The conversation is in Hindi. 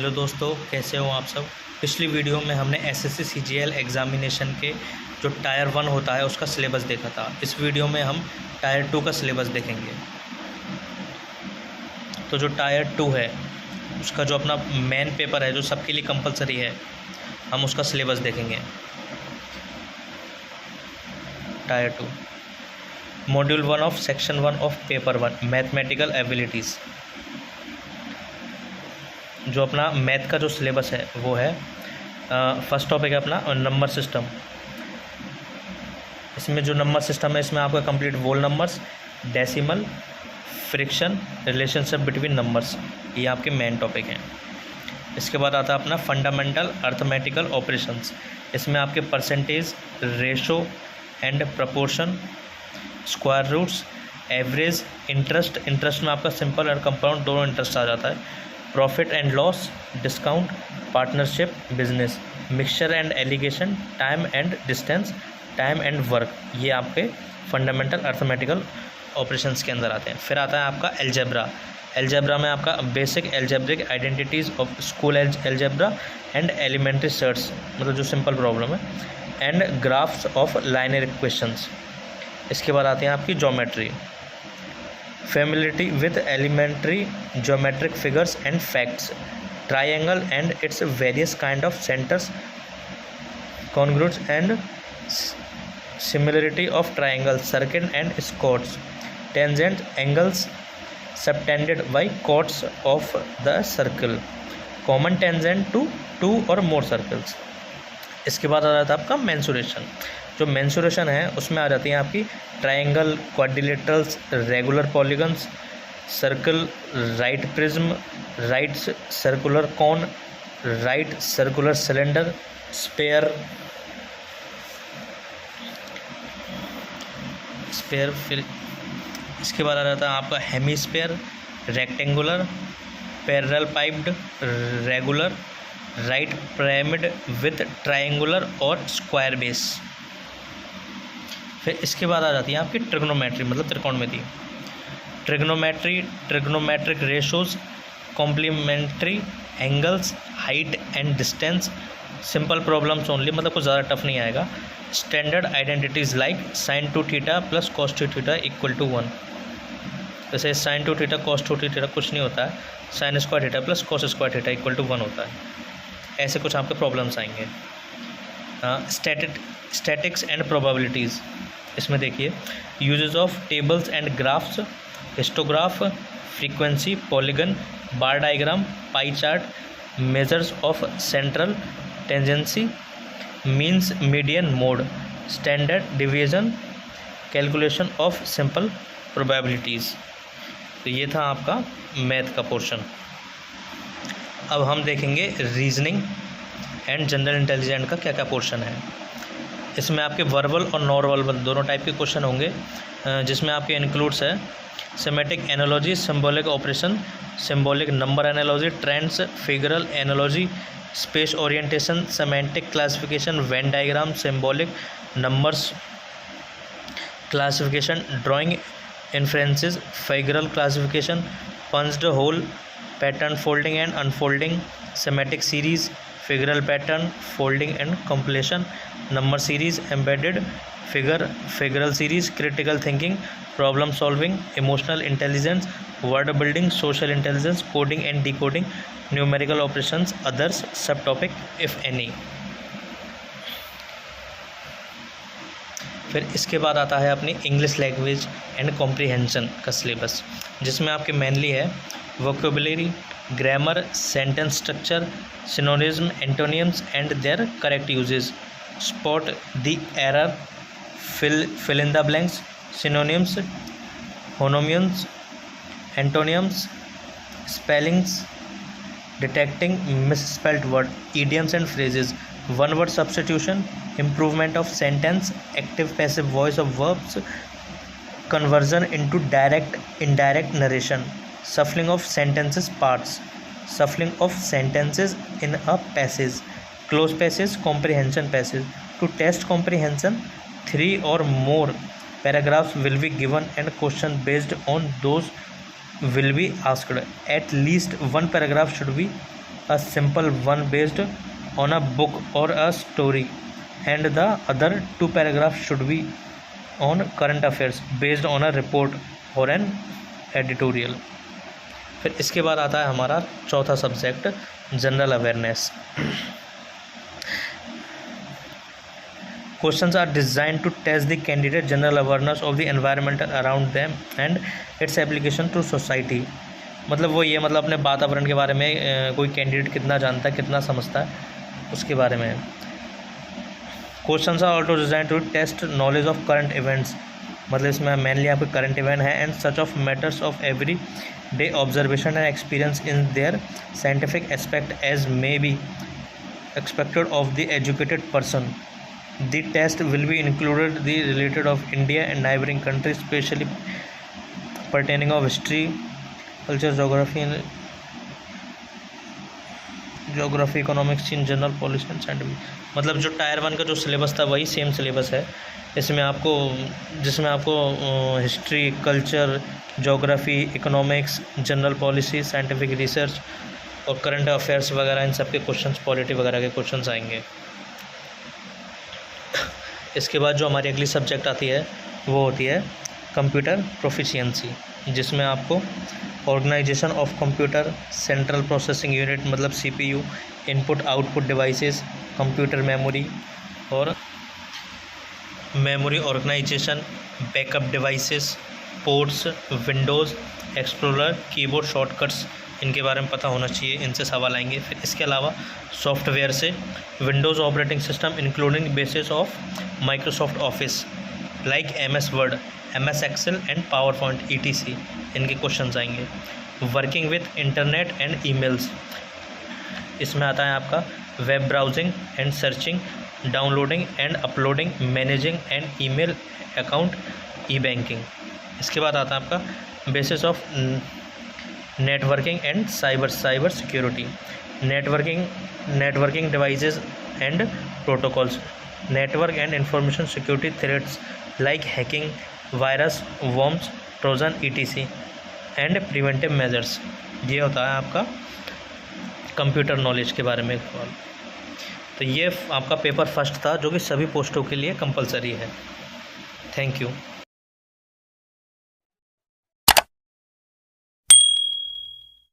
हेलो दोस्तों, कैसे हो आप सब। पिछली वीडियो में हमने एसएससी सीजीएल एग्ज़ामिनेशन के जो टायर 1 होता है उसका सिलेबस देखा था। इस वीडियो में हम टायर 2 का सिलेबस देखेंगे। तो जो टायर 2 है उसका जो अपना मेन पेपर है जो सबके लिए कंपलसरी है, हम उसका सिलेबस देखेंगे। Tyre 2 module 1 of section 1 of paper 1 mathematical abilities. जो अपना मैथ का जो सिलेबस है वो है फर्स्ट टॉपिक है अपना नंबर सिस्टम। इसमें जो नंबर सिस्टम है इसमें आपका complete whole numbers, decimal, fraction, relationship between numbers, ये आपके मेन टॉपिक हैं। इसके बाद आता है अपना फंडामेंटल अर्थमेटिकल ऑपरेशंस। इसमें आपके percentage, ratio and proportion, square roots, average, interest में आपका सिंपल और कंपाउंड दोनों इंटरेस्ट आ जाता है, profit and loss, discount, partnership, business, mixture and allegation, time and distance, time and work, ये आपके फंडामेंटल अर्थमेटिकल ऑपरेशंस के अंदर आते हैं। फिर आता है आपका एल्जेब्रा में आपका basic algebraic identities of school algebra and elementary surds, मतलब जो सिंपल प्रॉब्लम है, and graphs of linear equations. इसके बाद आते हैं आपकी geometry, familiarity with elementary geometric figures and facts, triangle and its various kind of centers, congruence and similarity of triangles, circle and chords, tangent, angles subtended by chords of the circle, common tangent to two or more circles। इसके बाद आ जाता है आपका मेंसुरेशन। जो मेंसुरेशन है उसमें आ जाती हैं आपकी triangle, quadrilaterals, regular polygons, circle, right prism, right circular cone, right circular cylinder, sphere. फिर इसके बाद आ जाता है आपका hemisphere, rectangular, parallelepiped, regular, right pyramid with triangular और स्क्वायर बेस। फिर इसके बाद आ जाती है आपकी ट्रिग्नोमेट्री, मतलब त्रिकोणमिति, trigonometric ratios, complementary angles, height and distance, simple problems only, मतलब कुछ ज़्यादा टफ नहीं आएगा। Standard identities like sine 2 theta plus cos 2 theta equal to 1। जैसे साइन 2 थीटा कॉस 2 थीटा कुछ नहीं होता है, sine square theta plus cos square theta equal to 1 होता है। ऐसे कुछ आपके प्रॉब्लम्स आएंगे। स्टैटिक्स एंड प्रोबेबिलिटीज़, इसमें देखिए uses of tables and graphs, histograph, frequency, polygon, bar diagram, pie chart, measures of central tangency, means, median, mode, standard division, calculation of simple probabilities. तो ये था आपका मैथ का पोर्शन। अब हम देखेंगे रीजनिंग एंड जनरल इंटेलिजेंस का क्या क्या पोर्शन है। इसमें आपके वर्बल और नॉन वर्बल दोनों टाइप के क्वेश्चन होंगे, जिसमें आपके इंक्लूड्स है semantic analogy, symbolic operation, symbolic number analogy, trends, figural analogy, space orientation, semantic classification, Venn diagram, symbolic numbers classification, drawing inferences, figural classification, punched hole, pattern folding and unfolding, semantic series, figural pattern, folding and completion, number series, embedded figure, figural series, critical thinking, problem solving, emotional intelligence, word building, social intelligence, coding and decoding, numerical operations, others, सब टॉपिक इफ एनी। फिर इसके बाद आता है अपनी इंग्लिश लैंग्वेज एंड कॉम्प्रीहेंशन का सिलेबस, जिसमें आपके मेनली है vocabulary, grammar, sentence structure, synonyms, antonyms and their correct usages, spot the error, fill in the blanks, synonyms, homonyms, antonyms, spellings, detecting misspelled word, idioms and phrases, one word substitution, improvement of sentence, active passive voice of verbs, conversion into direct indirect narration, shuffling of sentences parts, shuffling of sentences in a passage, close passage, comprehension passage. To test comprehension, 3 or more paragraphs will be given and question based on those will be asked. At least one paragraph should be a simple one based on a book or a story, and the other 2 paragraphs should be on current affairs based on a report or an editorial। फिर इसके बाद आता है हमारा चौथा subject general awareness. Questions are designed to test the candidate general awareness of the environment around them and its application to society। मतलब वो ये मतलब अपने वातावरण के बारे में कोई कैंडिडेट कितना जानता है, कितना समझता है, उसके बारे में। Questions are also designed to test knowledge of current events, मतलब इसमें मेनली आपके करंट इवेंट है, and such of matters of every day observation and experience in their scientific aspect as may be expected of the educated person. The test will be included the related of India and neighboring countries, especially pertaining of history, culture, geography, economics, in general policy and scientific। मतलब जो टायर 1 का जो सिलेबस था वही सेम सिलेबस है इसमें आपको, जिसमें आपको history, culture, geography, economics, general policy, scientific research और करंट अफेयर्स वगैरह इन सब के क्वेश्चंस, पॉलिटी वगैरह के क्वेश्चंस आएंगे। इसके बाद जो हमारी अगली सब्जेक्ट आती है वो होती है कंप्यूटर प्रोफिशिएंसी, जिसमें आपको organisation of computer, central processing unit मतलब CPU, input output devices, computer memory और memory organisation, backup devices, ports, Windows Explorer, keyboard shortcuts, इनके बारे में पता होना चाहिए, इनसे सवाल आएंगे। फिर इसके अलावा सॉफ्टवेयर से Windows operating system including basis of Microsoft Office like MS word, MS Excel and power point ETC, इनके क्वेश्चंस आएंगे। Working with internet and emails, इसमें आता है आपका web browsing and searching, downloading and uploading, managing and email account, e banking. इसके बाद आता है आपका basis of networking and cyber security, networking devices and protocols, network and information security threats like hacking, virus, worms, Trojan ETC and preventive measures. ये होता है आपका कंप्यूटर नॉलेज के बारे में। तो ये आपका पेपर फर्स्ट था जो कि सभी पोस्टों के लिए कंपलसरी है। Thank you.